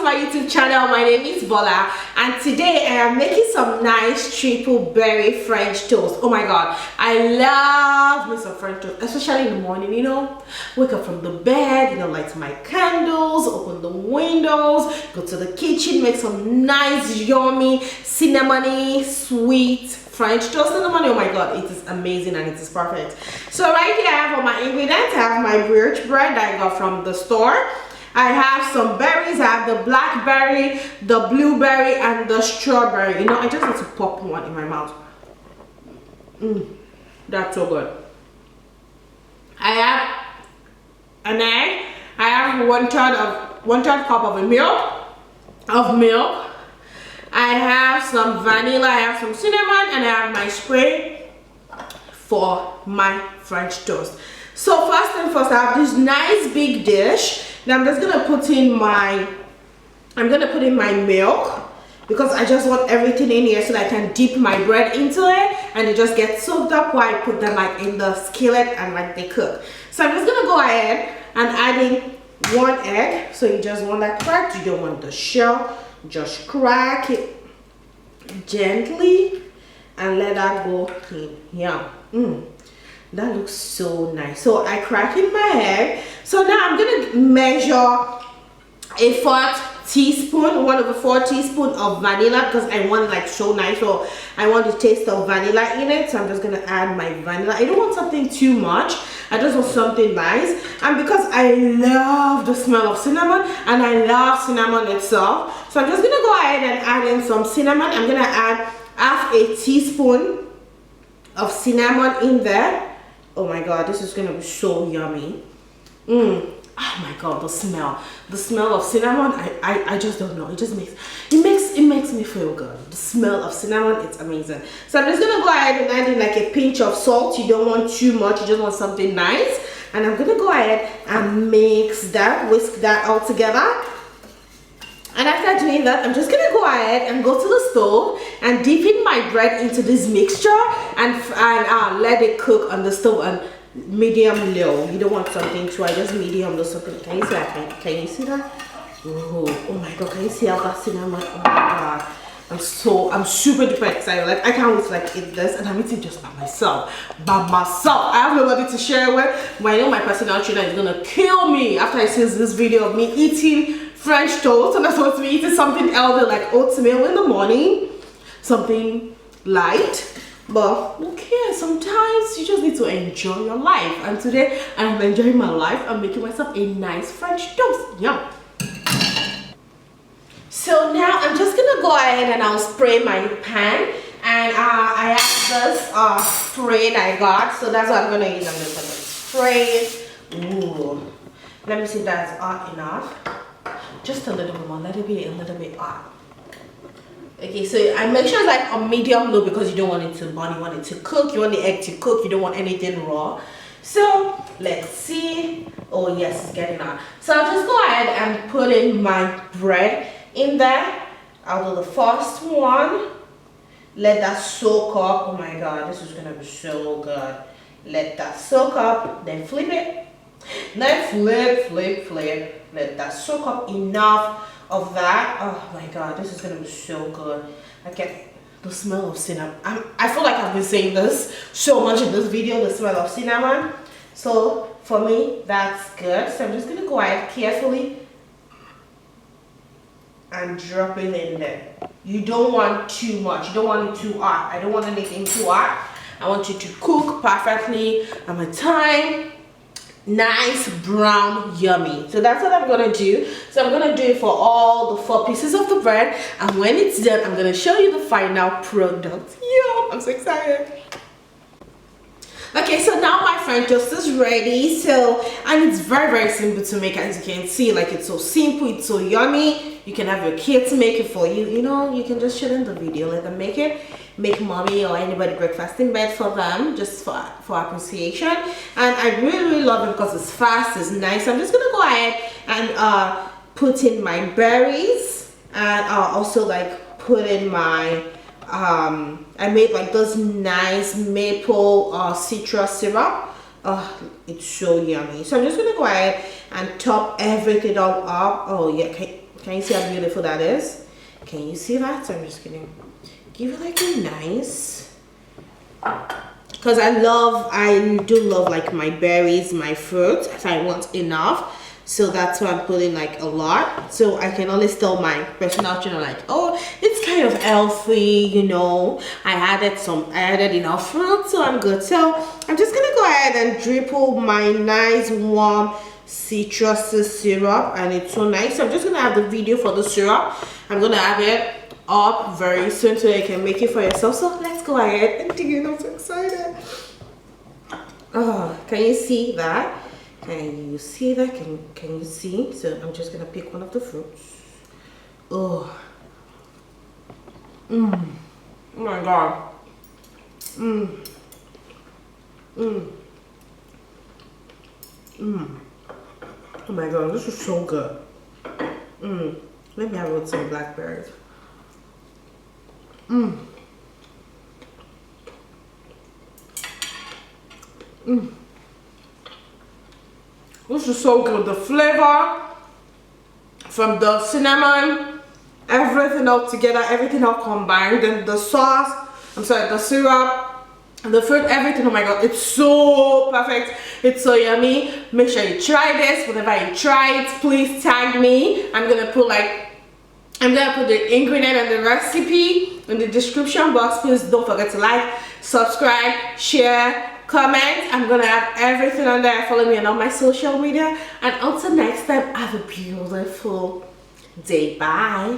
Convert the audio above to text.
to my YouTube channel. My name is Bola, and today I am making some nice triple berry French toast. Oh my god, I love me some French toast, especially in the morning. You know, wake up from the bed, you know, light my candles, open the windows, go to the kitchen, make some nice yummy cinnamony sweet French toast in the morning. Oh my god, it is amazing and it is perfect. So right here I have all my ingredients. I have my brioche bread that I got from the store. I have some berries. I have the blackberry, the blueberry, and the strawberry. You know, I just need to pop one in my mouth. That's so good. I have an egg. I have one third cup of milk. I have some vanilla. I have some cinnamon, and I have my spray for my French toast. So first and first, I have this nice big dish. Now I'm just gonna put in my milk, because I just want everything in here so that I can dip my bread into it and it just gets soaked up while I put them like in the skillet and like they cook. So I'm just gonna go ahead and add in one egg. So you just want that cracked, you don't want the shell. Just crack it gently and let that go in. Yeah. That looks so nice. So I crack in my egg. So now I'm gonna measure a 1/4 teaspoon of vanilla, because I want it like so nice. So I want the taste of vanilla in it. So I'm just gonna add my vanilla. I don't want something too much. I just want something nice. And because I love the smell of cinnamon and I love cinnamon itself, so I'm just gonna go ahead and add in some cinnamon. I'm gonna add half a teaspoon of cinnamon in there. Oh my god, this is gonna be so yummy. Oh my god, the smell of cinnamon, I just don't know, it makes me feel good. The smell of cinnamon, it's amazing. So I'm just gonna go ahead and add in like a pinch of salt. You don't want too much, you just want something nice. And I'm gonna go ahead and whisk that all together. And after doing that, I'm just gonna go ahead and go to the stove and dip in my bread into this mixture and let it cook on the stove on medium low. You don't want something too high, just medium low. So can you see that? Can you see that? Oh my god, can you see how that cinnamon? Oh my god, I'm super duper excited. Like I can't wait to like eat this, and I'm eating just by myself. I have nobody to share with. But I know my personal trainer is gonna kill me after I see this video of me eating French toast, and I'm supposed to be eating something healthy like oatmeal in the morning, something light. But okay, sometimes you just need to enjoy your life, and today I'm enjoying my life. I'm making myself a nice French toast. Yum. So now I'm just gonna go ahead and I'll spray my pan, and I have this spray that I got, so that's what I'm gonna use. I'm just gonna spray it. Let me see if that's hot enough. Just a little bit more, let it be a little bit hot. Okay, so I make sure it's like on medium low, because you don't want it to burn, you want it to cook, you want the egg to cook, you don't want anything raw. So let's see. Oh yes, it's getting hot. So I'll just go ahead and put in my bread in there. I'll do the first one. Let that soak up. Oh my god, this is gonna be so good. Let that soak up, then flip it. Then flip. Let that soak up enough of that. Oh my god, this is gonna be so good. I get the smell of cinnamon. I feel like I've been saying this so much in this video, the smell of cinnamon. So for me, that's good. So I'm just gonna go ahead carefully and drop it in there. You don't want too much, you don't want it too hot. I don't want anything too hot. I want you to cook perfectly at my time. Nice brown yummy. So that's what I'm gonna do. So I'm gonna do it for all the 4 pieces of the bread, and when it's done I'm gonna show you the final product. Yo, I'm so excited. Okay, so now my French toast is ready. So, and it's very simple to make, as you can see. Like, it's so simple, it's so yummy. You can have your kids make it for you. You know, you can just show them the video, let them make it. Make mommy or anybody breakfast in bed for them, just for appreciation. And I really love it because it's fast, it's nice. So I'm just gonna go ahead and put in my berries, and also like put in my I made like this nice maple citrus syrup. It's so yummy. So I'm just gonna go ahead and top everything all up. Oh yeah, Can you see how beautiful that is? Can you see that? So I'm just gonna give it like a nice, because I do love like my berries, my fruit, so I want enough. So that's why I'm putting like a lot, so I can always tell my personal trainer like, oh, it's kind of healthy, you know, I added enough fruit, so I'm good. So I'm just gonna go ahead and dribble my nice warm citrus syrup, and it's so nice. So I'm just gonna have the video for the syrup. I'm gonna have it up very soon so you can make it for yourself. So let's go ahead and dig in. I'm so excited. Oh, can you see that? Can you see that? Can you see? So I'm just gonna pick one of the fruits. Oh, oh my god. Oh my god, this is so good. Let me have it with some blackberries. This is so good. The flavor from the cinnamon, everything all together, everything all combined, and the sauce, I'm sorry, the syrup, the fruit, everything. Oh my god, it's so perfect. It's so yummy. Make sure you try this. Whenever you try it, please tag me. I'm gonna put the ingredient and the recipe in the description box. Please don't forget to like, subscribe, share, comment. I'm gonna have everything on there. Follow me on all my social media, and until next time, have a beautiful day. Bye.